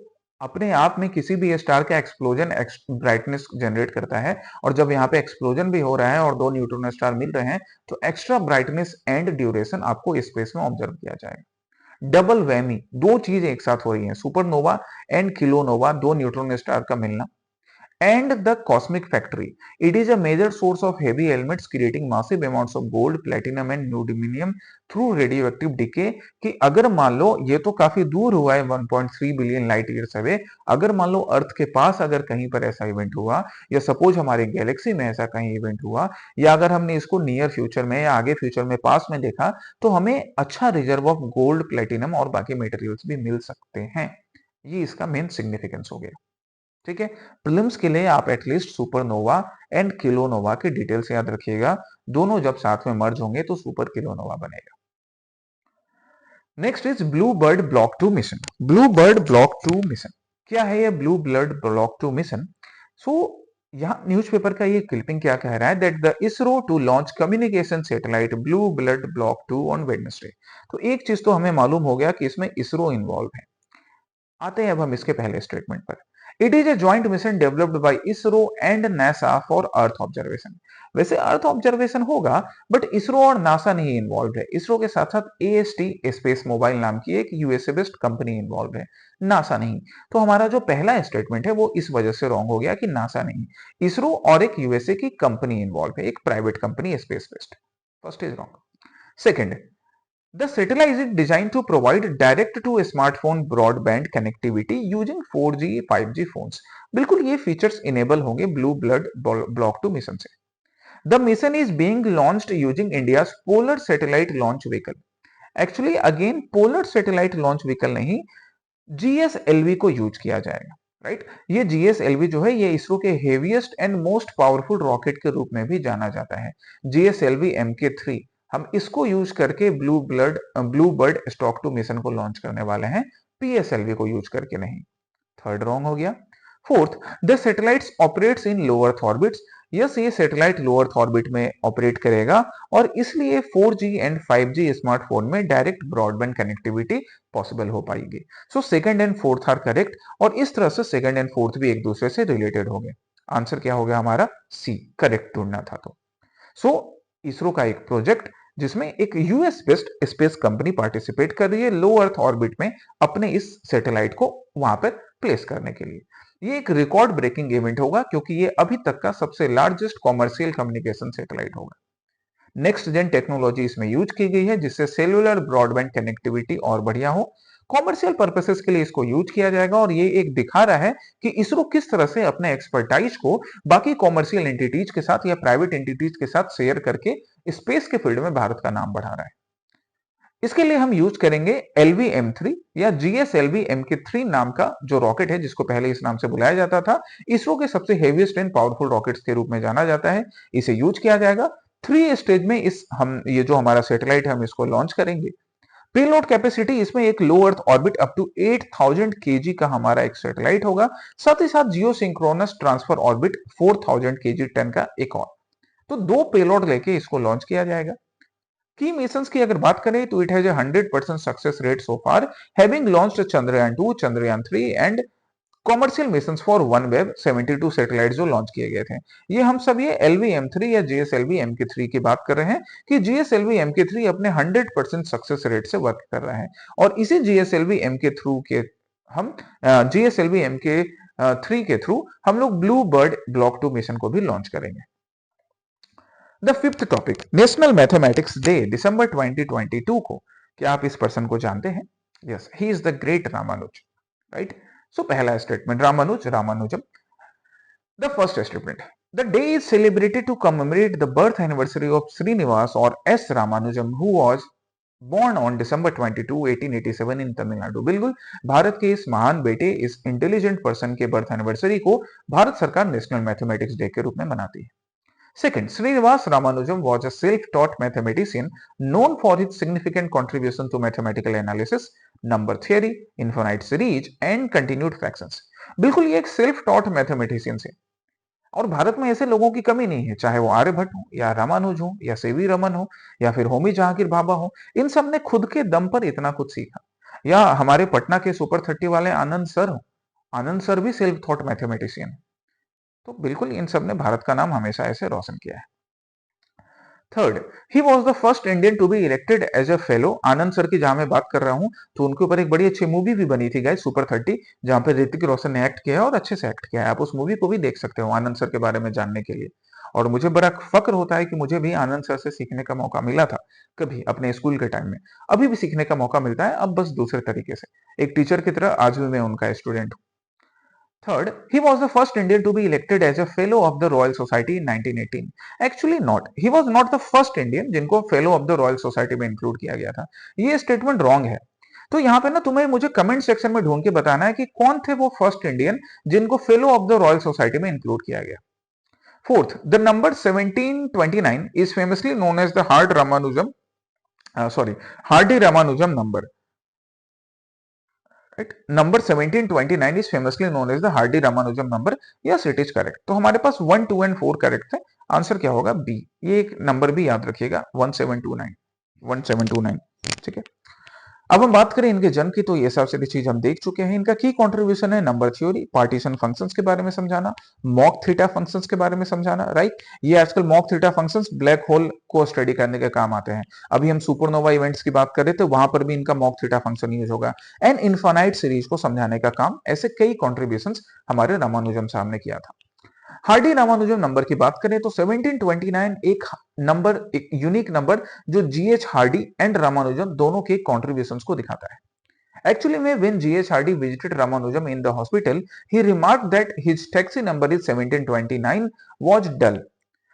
A: अपने आप में किसी भी स्टार का एक्सप्लोजन ब्राइटनेस जनरेट करता है, और जब यहाँ पे एक्सप्लोजन भी हो रहा है और दो न्यूट्रॉन स्टार मिल रहे हैं तो एक्स्ट्रा ब्राइटनेस एंड ड्यूरेशन आपको स्पेस में ऑब्जर्व किया जाएगा। डबल वैमी, दो चीज एक साथ हो रही है, सुपरनोवा एंड किलोनोवा, दो न्यूट्रॉन स्टार का मिलना, and the cosmic factory. It is a major source of heavy elements creating massive amounts of gold, platinum and neodymium through radioactive decay। कि अगर मान लो ये तो काफी दूर हुआ है, 1.3 बिलियन लाइट ईयर्स अवे, अगर मान लो अर्थ के पास अगर कहीं पर ऐसा इवेंट हुआ, या सपोज हमारे गैलेक्सी में ऐसा कहीं इवेंट हुआ, या अगर हमने इसको नियर फ्यूचर में या आगे फ्यूचर में पास में देखा, तो हमें अच्छा रिजर्व ऑफ गोल्ड, प्लेटिनम और बाकी मेटेरियल्स भी मिल सकते हैं। ये इसका मेन सिग्निफिकेंस हो गया, ठीक है। प्रीलिम्स के लिए आप एटलीस्ट सुपरनोवा एंड किलोनोवा की डिटेल्स याद रखिएगा। दोनों जब साथ में मर्ज होंगे तो सुपर किलोनोवा बनेगा। Next is blue bird block 2 mission. Blue bird block 2 mission क्या है? ये blue bird block 2 mission. So यहाँ न्यूज़पेपर का ये क्लिपिंग क्या कह रहा है? That the ISRO to launch communication satellite blue bird block 2 on Wednesday. तो एक चीज तो हमें मालूम हो गया कि इसमें इसरो इन्वॉल्व है। आते हैं अब हम इसके पहले स्टेटमेंट पर। It is a joint mission developed by ISRO and NASA for earth observation. वैसे अर्थ ऑब्जर्वेशन होगा, बट इसरो और नासा नहीं इन्वॉल्व है। इसरो के साथ साथ एएसटी स्पेस मोबाइल नाम की एक यूएसए बेस्ड कंपनी इन्वॉल्व है, नासा नहीं। तो हमारा जो पहला स्टेटमेंट है वो इस वजह से रॉन्ग हो गया कि नासा नहीं, इसरो और एक यूएसए की कंपनी इन्वॉल्व है, एक private company space based. First is wrong. Second, the satellite is designed to provide direct to smartphone broadband connectivity using 4G 5G phones। बिल्कुल ये फीचर्स इनेबल होंगे ब्लू ब्लड ब्लॉक 2 मिशन से। The mission is being launched using India polar satellite launch vehicle. Actually again polar satellite launch vehicle नहीं, GSLV को use किया जाएगा, right. ये GSLV जो है ये इसरो के heaviest and most powerful rocket के रूप में भी जाना जाता है, जीएसएलवी MK3। हम इसको यूज करके ब्लू बर्ड स्टॉक 2 मिशन को लॉन्च करने वाले हैं, पीएसएलवी को यूज करके नहीं। थर्ड रॉन्ग हो गया। Fourth, the satellites operates in low earth orbits. Yes, ये सैटेलाइट लो अर्थ ऑर्बिट में ऑपरेट करेगा और इसलिए 4G एंड 5G स्मार्टफोन में डायरेक्ट ब्रॉडबैंड कनेक्टिविटी पॉसिबल हो पाएगी। So second and fourth are correct, और इस तरह से सेकंड एंड फोर्थ भी एक दूसरे से रिलेटेड हो गए। आंसर क्या हो गया हमारा? सी, करेक्ट ढूंढना था तो। सो इसरो का एक प्रोजेक्ट जिसमें एक US based space company participate कर रही है लो अर्थ ऑर्बिट में अपने इस सैटेलाइट को वहां पर प्लेस करने के लिए। ये एक रिकॉर्ड ब्रेकिंग इवेंट होगा क्योंकि ये अभी तक का सबसे लार्जेस्ट कॉमर्शियल कम्युनिकेशन सैटेलाइट होगा। नेक्स्ट जेन टेक्नोलॉजी इसमें यूज की गई है जिससे सेलुलर ब्रॉडबैंड कनेक्टिविटी और बढ़िया हो। कॉमर्शियल पर्पसेस के लिए इसको यूज किया जाएगा और ये एक दिखा रहा है कि इसरो किस तरह से अपने एक्सपर्टाइज को बाकी कॉमर्शियल एंटिटीज के साथ या प्राइवेट एंटिटीज के साथ शेयर करके स्पेस के फील्ड में भारत का नाम बढ़ा रहा है। इसके लिए हम यूज करेंगे LV-M3 या GSLV-MK3 नाम का जो रॉकेट है, जिसको पहले इस नाम से बुलाया जाता था, इसरो के सबसे हेवीएस्ट एंड पावरफुल रॉकेट्स के रूप में जाना जाता है। इसे यूज किया जाएगा 3 स्टेज में। ये जो हमारा सैटेलाइट है हम इसको लॉन्च करेंगे। पेलोड कैपेसिटी इसमें एक low earth orbit up to 8000 kg का हमारा एक सैटेलाइट होगा, साथ ही साथ geosynchronous transfer orbit 4000 kg ton का एक और। तो 2 पेलोड लेके इसको लॉन्च किया जाएगा। की मिशंस की अगर बात करें तो it has a 100% success rate so far, having launched Chandrayaan-2, Chandrayaan-3 and commercial missions for OneWeb 72 satellite जो लॉन्च किए गए थे। ये हम सब ये LV-M3 या GSLV-MK3 की बात कर रहे हैं कि GSLV-MK3 अपने 100% सक्सेस रेट से वर्क कर रहा है और इसी GSLV-MK3 के थ्रू हम लोग ब्लू बर्ड ब्लॉक 2 मिशन को भी लॉन्च करेंगे। The fifth topic, national mathematics day दिसंबर 2022 को। क्या आप इस पर्सन को जानते हैं? Yes, he is the great Ramanuja, right. So पहला statement Ramanujam. The first statement, the day is celebrated to commemorate the birth anniversary of Srinivasa और S Ramanujam who was born on December 22, 1887 in Tamil Nadu. बिल्कुल, भारत के इस महान बेटे, इस इंटेलिजेंट पर्सन के बर्थ एनिवर्सरी को भारत सरकार नेशनल मैथमेटिक्स डे के रूप में मनाती है। Second, Srinivas Ramanujan was a self-taught mathematician known for his significant contribution to mathematical analysis, number theory, infinite series and continued fractions. बिल्कुल ये एक सेल्फ टॉट मैथमेटिशियन है और भारत में ऐसे लोगों की कमी नहीं है, चाहे वो आर्यभट्ट हो या रामानुज हो या सीवी रमन हो या फिर होमी जहांगीर भाभा हो। इन सब ने खुद के दम पर इतना कुछ सीखा। या हमारे पटना के सुपर 30 वाले आनंद सर हो, आनंद सर भी सेल्फ थॉट मैथमेटिशियन है। तो बिल्कुल इन सब ने भारत का नाम हमेशा ऐसे रोशन किया है। Third, he was the first Indian to be elected as a fellow. Anand sir की जहां मैं बात कर रहा हूं तो उनके ऊपर एक बड़ी अच्छी मूवी भी बनी थी गाइस, सुपर 30, जहां पे ऋतिक रोशन ने एक्ट किया है और अच्छे से एक्ट किया है। आप उस मूवी को भी देख सकते हो आनंद सर के बारे में जानने के लिए। और मुझे बड़ा फक्र होता है कि मुझे भी आनंद सर से सीखने का मौका मिला था कभी अपने स्कूल के टाइम में। अभी भी सीखने का मौका मिलता है, अब बस दूसरे तरीके से। एक टीचर की तरह आज भी मैं उनका स्टूडेंट हूँ। Third, he was the first Indian to be elected as a fellow of the Royal Society in 1918. Actually not. He was not the first Indian जिनको fellow of the Royal Society में include किया गया था। ये statement wrong है। तो यहाँ पे ना तुम्हें मुझे कमेंट सेक्शन में ढूंढ के बताना है कि कौन थे वो फर्स्ट इंडियन जिनको fellow of the Royal Society में इंक्लूड किया गया। Fourth, the number 1729 is famously known as the Hardy Ramanujam number. Right? Number 1729 is famously known as the Hardy Ramanujan number. Yes, it is correct. तो हमारे पास 1, 2 and 4 correct है। Answer क्या होगा? B. ये एक नंबर भी याद रखिएगा, 1729। ठीक है। अब हम बात करें इनके जन्म की, तो ये सब सारी चीज हम देख चुके हैं। इनका की कंट्रीब्यूशन है नंबर थ्योरी, पार्टीशन फंक्शंस के बारे में समझाना, मॉक थीटा फंक्शंस के बारे में समझाना, राइट। ये आजकल mock theta functions black hole को स्टडी करने के काम आते हैं। अभी हम सुपरनोवा इवेंट्स की बात करें तो वहां पर भी इनका मॉक थीटा फंक्शन यूज होगा। एंड इनफाइनाइट सीरीज को समझाने का काम, ऐसे कई कॉन्ट्रीब्यूशन हमारे रामानुजम साहब ने किया था। हार्डी रामानुजम नंबर की बात करें तो 1729 एक यूनिक नंबर जो जीएच हार्डी एंड रामानुजम दोनों के कंट्रीब्यूशंस को दिखाता है। Actually, when G.H. Hardy visited Ramanujam in the hospital, he remarked that his taxi number is 1729 was dull.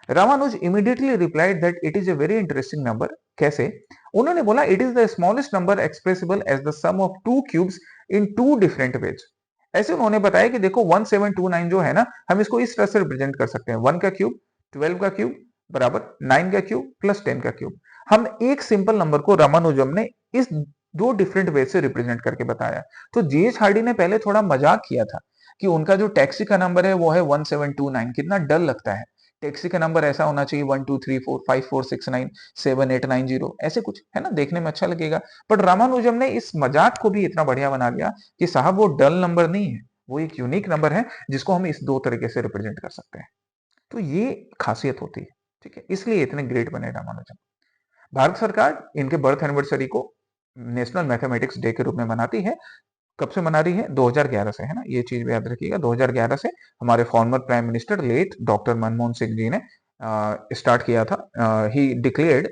A: Ramanuj immediately replied that it is a very interesting number. कैसे? उन्होंने बोला it is the smallest number expressible as the sum of two cubes in two different ways. ऐसे उन्होंने बताया कि देखो 1729 जो है ना, हम इसको इस तरह से रिप्रेजेंट कर सकते हैं, 1 का क्यूब 12 का क्यूब बराबर 9 का क्यूब प्लस 10 का क्यूब। हम एक सिंपल नंबर को रामानुजम ने इस दो डिफरेंट वे से रिप्रेजेंट करके बताया। तो जीएच हार्डी ने पहले थोड़ा मजाक किया था कि उनका जो टैक्सी का नंबर है वो है 1729, कितना डल लगता है। टैक्सी का नंबर ऐसा होना चाहिए 1 2 3 4 5 4 6 9 7 8 9 0, ऐसे कुछ है ना, देखने में अच्छा लगेगा। बट रामानुजम ने इस मजाक को भी इतना बढ़िया बना दिया कि साहब वो डल नंबर नहीं है, वो एक यूनिक नंबर है जिसको हम इस दो तरीके से रिप्रेजेंट कर सकते हैं। तो ये खासियत होती है, ठीक है, इसलिए इतने ग्रेट बने रामानुजम। भारत सरकार इनके बर्थ एनिवर्सरी को नेशनल मैथमेटिक्स डे के रूप में मनाती है। कब से मना रही है? 2011 से, है ना, ये चीज भी याद रखिएगा। 2011 से हमारे former prime minister late doctor Manmohan Singh ji ने स्टार्ट किया था। ही डिक्लेयर्ड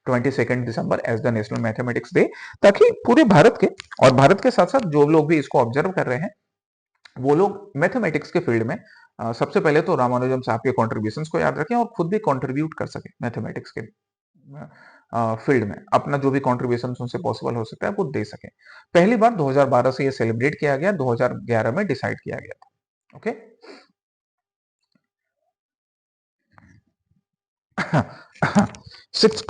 A: 22 दिसंबर as the national mathematics day, ताकि पूरे भारत के और भारत के साथ साथ जो लोग भी इसको ऑब्जर्व कर रहे हैं वो लोग मैथमेटिक्स के फील्ड में सबसे पहले तो रामानुजम साहब के कॉन्ट्रीब्यूशंस को याद रखें और खुद भी कंट्रीब्यूट कर सके मैथमेटिक्स के फील्ड में अपना जो भी कॉन्ट्रीब्यूशन उनसे पॉसिबल हो सकता है वो दे सके। पहली बार 2012 से ये सेलिब्रेट किया गया, 2011 में डिसाइड किया गया था। ओके सिक्स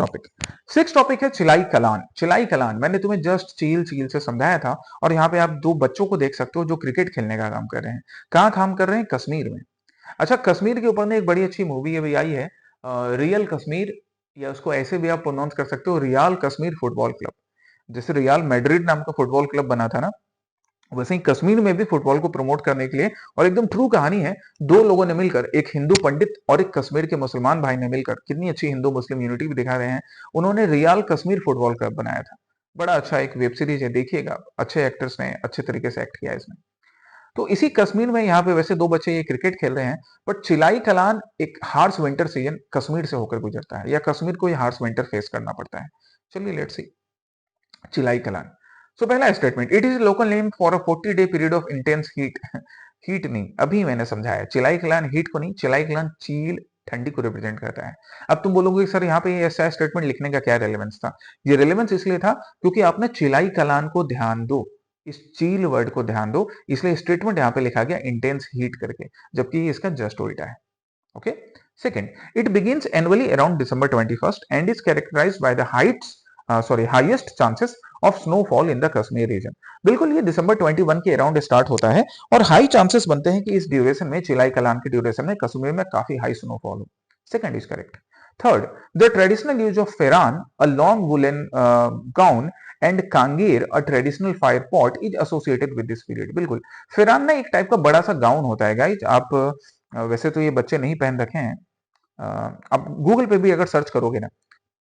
A: टॉपिक है चिलाई कलान। चिलाई कलान मैंने तुम्हें जस्ट चील चील से समझाया था, और यहाँ पे आप दो बच्चों को देख सकते हो जो क्रिकेट खेलने का काम कर रहे हैं। कहाँ काम कर रहे हैं? कश्मीर में। अच्छा, कश्मीर के ऊपर में एक बड़ी अच्छी मूवी अभी आई है, रियल कश्मीर, या उसको ऐसे भी आप प्रोनाउंस कर सकते हो रियल कश्मीर फुटबॉल क्लब। जैसे रियल मैड्रिड नाम का फुटबॉल क्लब बना था ना, वैसे ही कश्मीर में भी फुटबॉल को प्रमोट करने के लिए, और एकदम ट्रू कहानी है, दो लोगों ने मिलकर, एक हिंदू पंडित और एक कश्मीर के मुसलमान भाई ने मिलकर, कितनी अच्छी हिंदू मुस्लिम यूनिटी भी दिखा रहे हैं, उन्होंने रियल कश्मीर फुटबॉल क्लब बनाया था। बड़ा अच्छा एक वेब सीरीज है, देखिएगा, अच्छे एक्टर्स ने अच्छे तरीके से एक्ट किया है इसमें। तो इसी कश्मीर में यहाँ पे वैसे दो बच्चे ये क्रिकेट खेल रहे हैं, बट चिलाई कलान एक हार्श विंटर सीजन कश्मीर से होकर गुजरता है, या कश्मीर को ये हार्श विंटर फेस करना पड़ता है। चलिए लेट्स सी चिलाई कलान। सो पहला statement, it is local name for a 40 day period of intense heat. Heat नहीं, अभी मैंने समझाया, चिलाई कलान हीट को नहीं, चिलाई कलान चील ठंडी को रिप्रेजेंट करता है। अब तुम बोलोगे सर यहाँ पे ऐसा स्टेटमेंट लिखने का क्या रेलेवेंस था? ये रेलेवेंस इसलिए था क्योंकि आपने चिलाई कलान को ध्यान दो, इस चील वर्ड को ध्यान दो, इसलिए स्टेटमेंट यहाँ पे लिखा गया इंटेंस हीट करके, जबकि इसका जस्ट उल्टा है। Okay second, it begins annually around December 21st and is characterized by the highest chances of snowfall in the Kashmir region. बिल्कुल ये दिसंबर 21 के अराउंड स्टार्ट होता है, और हाई चांसेस बनते हैं कि इस ड्यूरेशन में, चिलाई कलान के ड्यूरेशन में, कश्मीर में काफी हाई स्नोफॉल हो। Second is correct. Third, the traditional use of Ferran, a long woollen gown, and Kanger, a traditional fire pot, is associated with this period. बिल्कुल, फेरान ना एक टाइप का बड़ा सा गाउन होता है गाइज। आप वैसे तो ये बच्चे नहीं पहन रखे हैं, आप गूगल पे भी अगर सर्च करोगे ना,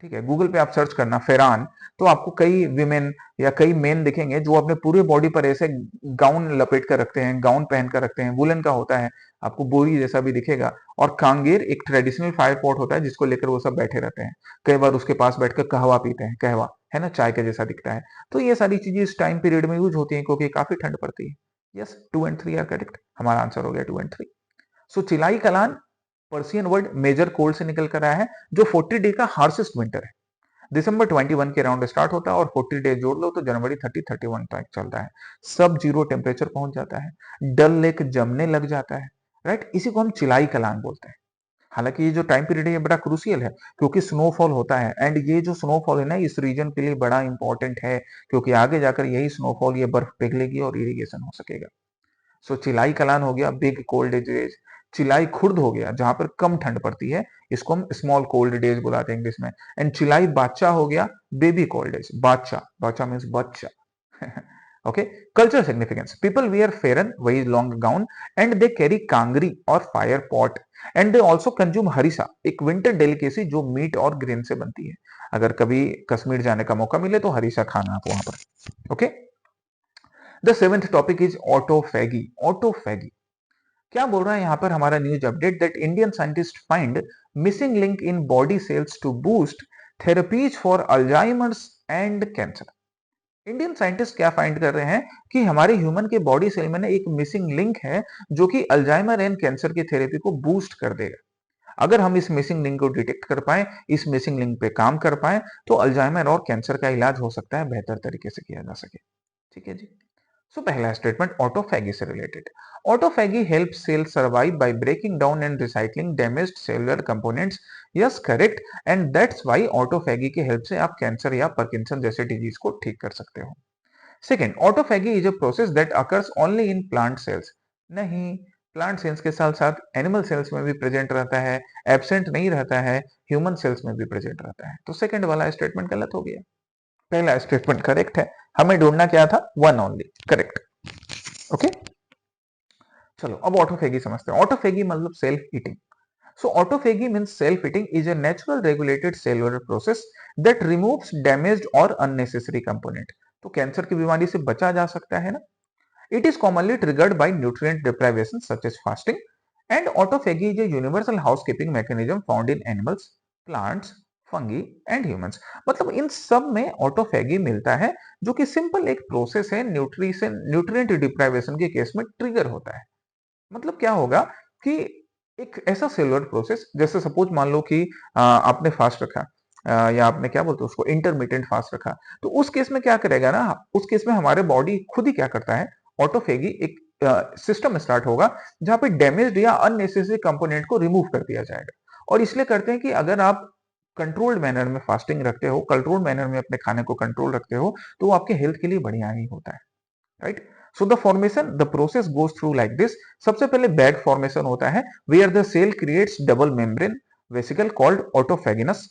A: ठीक है, गूगल पे आप सर्च करना फेरान, तो आपको कई विमेन या कई मेन दिखेंगे जो अपने पूरे बॉडी पर ऐसे गाउन लपेट कर रखते हैं, गाउन पहन कर रखते हैं, वुलन का होता है, आपको बोरी जैसा भी दिखेगा। और कांगेर एक ट्रेडिशनल फायर पॉट होता है जिसको लेकर वो सब बैठे रहते हैं, कई बार उसके पास बैठकर कहवा पीते हैं, कहवा है ना, चाय के जैसा दिखता है। तो ये सारी चीजें इस टाइम पीरियड में यूज होती हैं क्योंकि काफी ठंड पड़ती है। यस, 2 और 3 आर करेक्ट, हमारा आंसर हो गया 2 और 3। सो चिलाई Kalan Persian word major cold से निकल कर आया है, जो 40 डे का हार्सेस्ट विंटर है। दिसंबर 21 के अराउंड स्टार्ट होता है, और 40 डे जोड़ लो तो जनवरी 30-31 तक चलता है। सब जीरो टेम्परेचर पहुंच जाता है, डल लेक जमने लग जाता है, राइट, इसी को हम चिलाई कलान बोलते हैं। हालांकि ये जो टाइम पीरियड है ये बड़ा क्रूसियल है, क्योंकि स्नोफॉल होता है, एंड ये जो स्नोफॉल है ना इस रीजन के लिए बड़ा इंपॉर्टेंट है, क्योंकि आगे जाकर यही स्नोफॉल, ये बर्फ पिघलेगी और इरिगेशन हो सकेगा। सो चिलाई कलान हो गया बिग कोल्ड डेज। चिलाई खुर्द हो गया जहां पर कम ठंड पड़ती है, इसको हम स्मॉल कोल्ड डेज बुलाते हैं इंग्लिश में। एंड चिलाई बादशाह हो गया बेबी कोल्ड डेज। बादशाह, बादशाह मीन्स बच्चा। Okay, culture significance, people wear pheran, वही long gown, and they carry kangri or fire pot, and they also consume harissa, एक विंटर डेलिकेसी जो मीट और ग्रेन से बनती है। अगर कभी कश्मीर जाने का मौका मिले तो हरिसा खाना आप वहां पर। Okay, the seventh topic is autophagy. Autophagy क्या बोल रहा है यहाँ पर हमारा news update, that Indian scientist find missing link in body cells to boost therapies for Alzheimer's and cancer. Indian scientist क्या फाइंड कर रहे हैं कि हमारे ह्यूमन के बॉडी सेल में ना एक मिसिंग लिंक है जो कि अल्जाइमर एंड कैंसर की थेरेपी को बूस्ट कर देगा। अगर हम इस मिसिंग लिंक को डिटेक्ट कर पाए, इस मिसिंग लिंक पे काम कर पाए, तो अल्जाइमर और कैंसर का इलाज हो सकता है, बेहतर तरीके से किया जा सके। ठीक है जी। सो पहला स्टेटमेंट ऑटोफैगी से related. Autophagy help cell survive by breaking down and recycling damaged cellular components. Yes correct, and that's why autophagy की हेल्प से आप कैंसर या पार्किंसन जैसे डिजीज को ठीक कर सकते हो। Second, autophagy is a process that occurs only in plant cells. नहीं, प्लांट सेल्स के साथ साथ एनिमल सेल्स में भी प्रेजेंट रहता है, एब्सेंट नहीं रहता है, ह्यूमन सेल्स में भी प्रेजेंट रहता है। तो सेकेंड वाला स्टेटमेंट गलत हो गया, पहला स्टेटमेंट करेक्ट है। हमें ढूंढना क्या था? One only, correct. ओके, चलो अब ऑटोफेगी समझते हैं। ऑटोफेगी मतलब self eating. So autophagy means self eating is a natural regulated cellular process that removes damaged और अननेसेसरी कंपोनेंट। तो कैंसर की बीमारी से बचा जा सकता है ना। It is commonly triggered by nutrient deprivation such as fasting, and autophagy is a universal housekeeping mechanism found in animals, plants, fungi and humans. मतलब इन सब में ऑटोफैगी मिलता है, जो कि सिंपल एक प्रोसेस है न्यूट्रिएंट डिप्राइवेशन के केस में ट्रिगर होता है। मतलब क्या होगा कि एक ऐसा सेलुलर प्रोसेस, जैसे सपोज मान लो कि आपने फास्ट रखा, या आपने क्या बोलते हैं उसको इंटरमीडिएट फास्ट रखा, तो उस केस में क्या करेगा ना, उस केस में हमारे बॉडी खुद ही क्या करता है, ऑटोफेगी एक सिस्टम स्टार्ट होगा जहां पे डैमेज्ड या अननेसेसरी कंपोनेंट को रिमूव कर दिया जाएगा। और इसलिए करते हैं कि अगर आप कंट्रोल्ड मैनर में फास्टिंग रखते हो, कंट्रोल्ड मैनर में अपने खाने को कंट्रोल रखते हो, तो वो आपके हेल्थ के लिए बढ़िया ही होता है, right. So the process goes through like this. सबसे पहले बैग फॉर्मेशन होता है, where the cell creates double membrane vesicle called autophagosomes.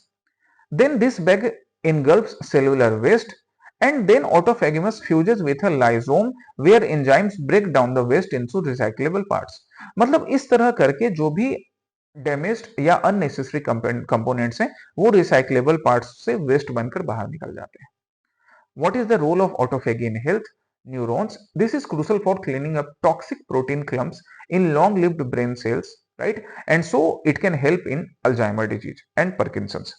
A: Then this bag engulfs cellular waste, and then autophagus fuses with a lysosome where enzymes break down the waste into recyclable parts। मतलब इस तरह करके जो भी damaged या unnecessary components हैं, वो recyclable parts से वेस्ट बनकर बाहर निकल जाते हैं। What is the role of autophagy in health? Neurons. This is crucial for cleaning up toxic protein clumps in long-lived brain cells, right? And so it can help in Alzheimer's disease and Parkinson's.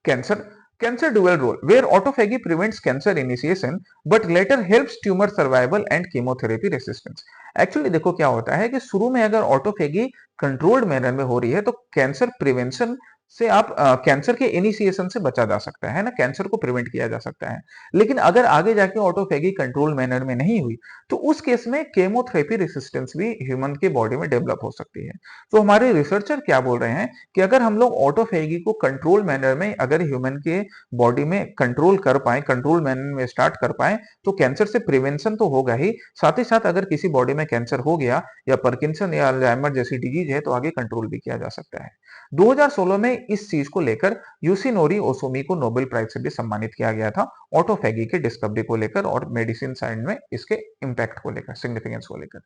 A: Cancer. Cancer dual role, where autophagy prevents cancer initiation but later helps tumor survival and chemotherapy resistance। Actually देखो क्या होता है कि शुरू में अगर autophagy controlled manner में हो रही है, तो कैंसर प्रिवेंशन से आप कैंसर के इनिशिएशन से बचा जा सकता है ना, कैंसर को प्रिवेंट किया जा सकता है। लेकिन अगर आगे जाके ऑटोफेगी कंट्रोल मैनर में नहीं हुई, तो उस केस में केमोथेरेपी रेसिस्टेंस भी ह्यूमन के बॉडी में डेवलप हो सकती है। तो हमारे रिसर्चर क्या बोल रहे हैं कि अगर हम लोग ऑटोफेगी को कंट्रोल मैनर में अगर ह्यूमन के बॉडी में कंट्रोल कर पाए, कंट्रोल मैनर में स्टार्ट कर पाए, तो कैंसर से प्रिवेंशन तो होगा ही साथ अगर किसी बॉडी में कैंसर हो गया या पार्किंसन या अल्जाइमर जैसी डिजीज है, तो आगे कंट्रोल भी किया जा सकता है। 2016 में इस चीज को लेकर यूसिनोरी ओसोमी को नोबेल प्राइज से भी सम्मानित किया गया था, ऑटोफेगी के डिस्कवरी को लेकर और मेडिसिन साइंस में इसके इंपैक्ट को लेकर, सिग्निफिकेंस को लेकर।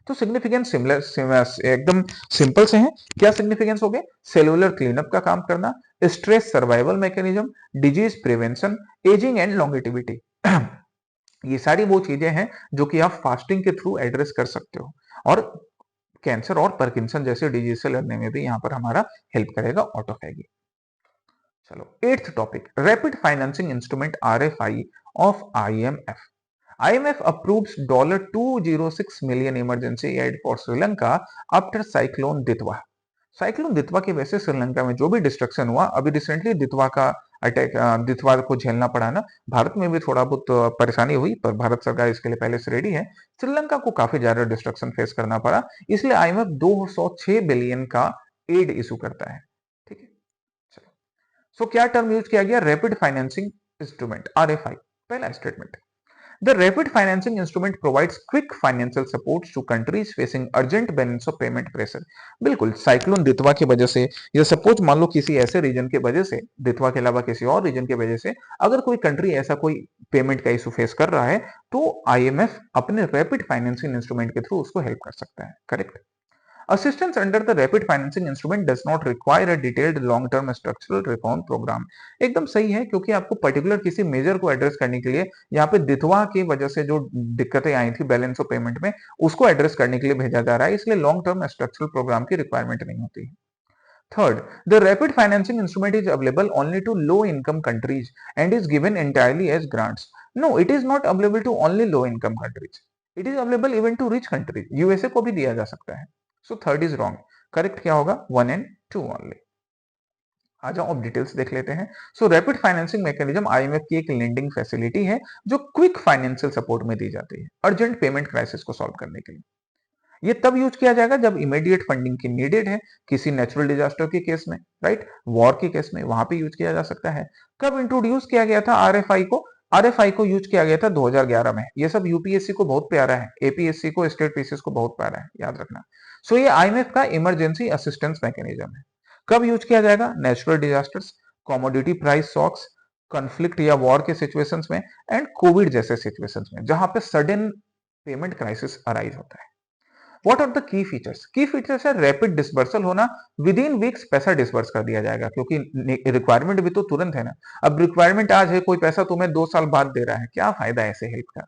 A: तो सिग्निफिकेंस एकदम सिंपल से हैं। क्या सिग्निफिकेंस हो गए? सेलुलर क्लीनअप का काम करना, stress survival mechanism, disease prevention, ageing and longevity. ये सारी वो चीजें हैं जो कि आप फास्टिंग के थ्रू एड्रेस कर सकते हो, और कैंसर और पार्किंसन जैसे डिजीज से लड़ने में भी यहाँ पर हमारा हेल्प करेगा ऑटोफेगी। चलो, eighth topic, rapid financing instrument RFI of IMF. IMF approves $206 million emergency aid for Sri Lanka after cyclone Ditwa। Cyclone Ditwah की वजह से श्रीलंका में जो भी डिस्ट्रक्शन हुआ, अभी रिसेंटली दितवा का अटैक, दितवा को झेलना पड़ा ना, भारत में भी थोड़ा बहुत परेशानी हुई, पर भारत सरकार इसके लिए पहले से रेडी है। श्रीलंका को काफी ज्यादा डिस्ट्रक्शन फेस करना पड़ा, इसलिए आईएमएफ 206 बिलियन का एड इशू करता है। ठीक है, चलो। सो क्या टर्म यूज किया गया? Rapid financing instrument, RFI. पहला statement, The rapid financing instrument provides quick financial support to countries facing urgent balance of payment pressure। बिल्कुल, साइक्लोन दितवा की वजह से, या सपोज मान लो किसी ऐसे रीजन के वजह से, दितवा के अलावा किसी और रीजन की वजह से अगर कोई कंट्री ऐसा कोई पेमेंट का इशू फेस कर रहा है, तो आईएमएफ अपने रैपिड फाइनेंसिंग इंस्ट्रूमेंट के थ्रू उसको हेल्प कर सकता है। Correct. Assistance under the rapid financing instrument does not require a detailed long-term structural reform program। एकदम सही है, क्योंकि आपको पर्टिकुलर किसी मेजर को एड्रेस करने के लिए, यहाँ पे दितवा की वजह से जो दिक्कतें आई थी बैलेंस ऑफ पेमेंट में, उसको एड्रेस करने के लिए भेजा जा रहा है, इसलिए लॉन्ग टर्म स्ट्रक्चरल प्रोग्राम की रिक्वायरमेंट नहीं होती है। Third, the rapid financing instrument is available only to low-income countries and is given entirely as grants। No, it is not available to only low-income countries. It is available even to rich countries। USA को भी दिया जा सकता है। So third is wrong। Correct क्या होगा? 1 and 2 only। आ जाओ, अब डिटेल्स देख लेते हैं। सो रैपिड फाइनेंसिंग मैकेनिज्म आईएमएफ की एक लेंडिंग फैसिलिटी है जो क्विक फाइनेंशियल सपोर्ट में दी जाती है अर्जेंट पेमेंट क्राइसिस को सॉल्व करने के लिए। ये तब यूज किया जाएगा जब इमीडिएट फंडिंग की नीडेड है, किसी नेचुरल डिजास्टर के केस में, राइट, वॉर के केस में, वहां पे यूज किया जा सकता है। कब इंट्रोड्यूस किया गया था आरएफआई को? आरएफआई को यूज किया गया था 2011 में। ये सब यूपीएससी को बहुत प्यारा है, एपीएससी को, स्टेट पीसीएस को बहुत प्यारा है, याद रखना। सो ये आईएमएफ का इमरजेंसी असिस्टेंस मैकेनिज्म है। कब यूज किया जाएगा? Natural disasters, commodity price shocks, conflict या वॉर के सिचुएशंस में, एंड कोविड जैसे सिचुएशंस में, जहां पे सडन पेमेंट क्राइसिस अराइज होता है। What are the key features? Key features है रैपिड डिसबर्सल होना, विद इन वीक्स पैसा डिसबर्स कर दिया जाएगा, क्योंकि रिक्वायरमेंट भी तो तुरंत है ना। अब रिक्वायरमेंट आज है, कोई पैसा तुम्हें 2 साल बाद दे रहा है, क्या फायदा ऐसे हेल्प का,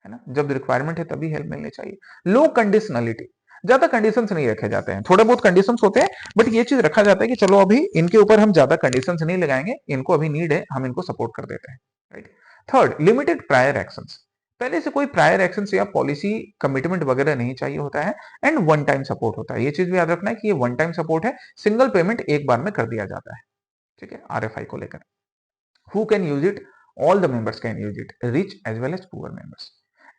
A: है ना। जब रिक्वायरमेंट है तभी हेल्प मिलनी चाहिए। लो कंडीशनलिटी, ज्यादा कंडीशंस नहीं रखे जाते हैं, थोड़े बहुत कंडीशंस होते हैं, बट ये चीज रखा जाता है कि चलो अभी इनके ऊपर हम ज्यादा कंडीशंस नहीं लगाएंगे, इनको अभी नीड है, हम इनको सपोर्ट कर देते हैं, right. Third, limited prior actions, पहले से कोई प्रायर एक्शंस या पॉलिसी कमिटमेंट वगैरह नहीं चाहिए होता है, एंड वन टाइम सपोर्ट होता है। ये चीज भी याद रखना है कि ये वन टाइम सपोर्ट है, सिंगल पेमेंट एक बार में कर दिया जाता है, ठीक है, आरएफआई को लेकर। Who can use it? All the members can use it, rich as well as poor members.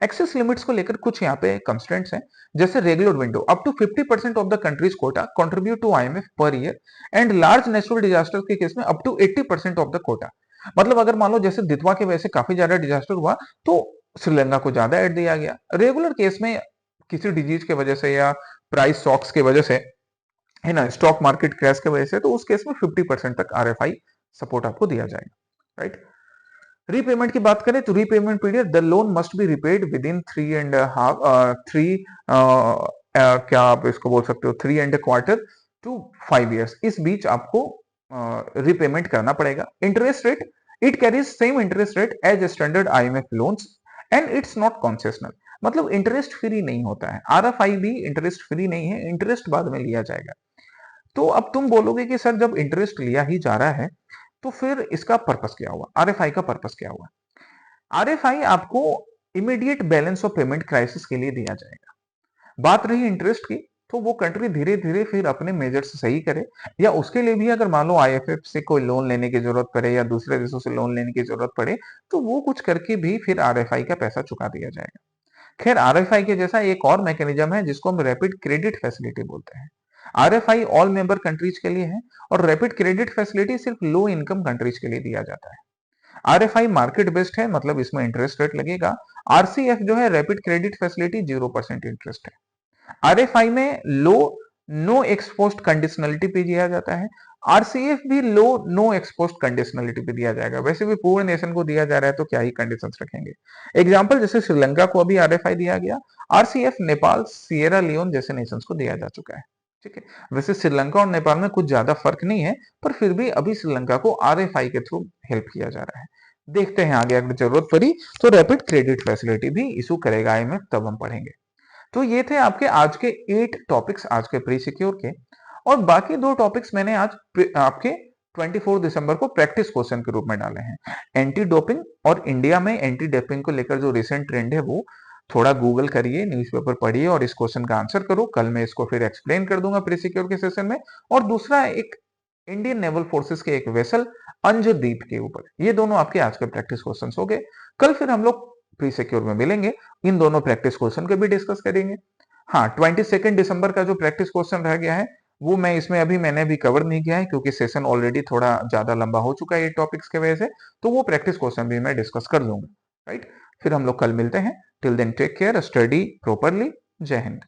A: Access limits को लेकर कुछ यहाँ पे कंस्ट्रेंट्स हैं, जैसे regular window up to 50% of the country's quota contribute to IMF per year, and large natural disaster के case में up to 80% of the quota. मतलब अगर मान लो जैसे दितवा की वजह से काफी ज्यादा डिजास्टर हुआ तो श्रीलंका को ज्यादा एड दिया गया। रेगुलर केस में किसी डिजीज के वजह से या प्राइस शॉक्स के वजह से, है ना, स्टॉक मार्केट क्रैश की वजह से, तो उस केस में 50% तक आरएफआई सपोर्ट आपको दिया जाएगा, राइट। रीपेमेंट की बात करें तो repayment period, the loan must be repaid with in 3 क्या आप इसको बोल सकते हो 3.25 टू 5 years, इस बीच आपको रीपेमेंट करना पड़ेगा। Interest rate, it carries same interest rate as standard IMF loans and it's not concessional, मतलब इंटरेस्ट फ्री नहीं होता है। आरएफआई भी इंटरेस्ट फ्री नहीं है, इंटरेस्ट बाद में लिया जाएगा। तो अब तुम बोलोगे कि सर जब इंटरेस्ट लिया ही जा रहा है तो फिर इसका पर्पस क्या हुआ, आरएफआई का पर्पस क्या हुआ? आरएफआई आपको immediate balance of payment crisis के लिए दिया जाएगा। बात रही इंटरेस्ट की, तो वो कंट्री धीरे धीरे फिर अपने मेजर्स सही करे, या उसके लिए भी अगर मान लो आईएफएफ से कोई लोन लेने की जरूरत पड़े या दूसरे देशों से लोन लेने की जरूरत पड़े, तो वो कुछ करके भी फिर आरएफआई का पैसा चुका दिया जाएगा। खैर आरएफआई के जैसा एक और मैकेनिज्म है जिसको हम रैपिड क्रेडिट फैसिलिटी बोलते हैं। आरएफआई ऑल मेंबर कंट्रीज के लिए है, और रैपिड क्रेडिट फैसिलिटी सिर्फ लो इनकम कंट्रीज के लिए दिया जाता है। आरएफआई मार्केट बेस्ड है, मतलब इसमें इंटरेस्ट रेट लगेगा। आरसीएफ जो है रैपिड क्रेडिट फैसिलिटी 0% इंटरेस्ट है। आरएफआई में लो नो एक्सपोज्ड कंडीशनलिटी पे दिया जाता है। आरसीएफ भी लो नो एक्सपोज्ड कंडीशनलिटी पे दिया जाएगा। वैसे भी पूर्ण नेशन को दिया जा रहा है तो क्या ही कंडीशंस रखेंगे। एग्जांपल जैसे श्रीलंका को अभी आरएफआई दिया गया, आरसीएफ नेपाल, सिएरा लियोन जैसे नेशंस को दिया जा चुका है, ठीक है। वैसे श्रीलंका और नेपाल में कुछ ज्यादा फर्क नहीं है, पर फिर भी अभी श्रीलंका को आरएफआई के थ्रू हेल्प किया जा रहा है। देखते हैं आगे अगर जरूरत पड़ी तो रैपिड क्रेडिट फैसिलिटी भी इशू करेगा आईएमएफ, तब हम पढ़ेंगे। तो ये थे आपके आज के 8 टॉपिक्स आज के प्री सिक्योर के, और बाकी 2 टॉपिक्स मैंने आज आपके 24 दिसंबर को प्रैक्टिस क्वेश्चन के रूप में डाले हैं। एंटी डोपिंग और इंडिया में एंटी डोपिंग को लेकर जो रिसेंट ट्रेंड है वो थोड़ा गूगल करिए, न्यूज़पेपर पढ़िए और इस क्वेश्चन का आंसर करो। कल मैं इसको फिर एक्सप्लेन कर दूंगा प्री सिक्योर के सेशन में। और दूसरा एक इंडियन नेवल फोर्सेस के एक वेसल अंजदीप के ऊपर, ये दोनों आपके आज के प्रैक्टिस क्वेश्चन हो गए। कल फिर हम लोग प्री सिक्योर में मिलेंगे, इन दोनों प्रैक्टिस क्वेश्चन को भी डिस्कस करेंगे। हाँ, 22 दिसंबर का जो प्रैक्टिस क्वेश्चन रह गया है वो मैं इसमें अभी मैंने भी कवर नहीं किया है, क्योंकि सेशन ऑलरेडी थोड़ा ज्यादा लंबा हो चुका है ये टॉपिक्स के वजह से। तो वो प्रैक्टिस क्वेश्चन भी मैं डिस्कस कर लूंगा, राइट। फिर हम लोग कल मिलते हैं। Till then take care, study properly. जय हिंद।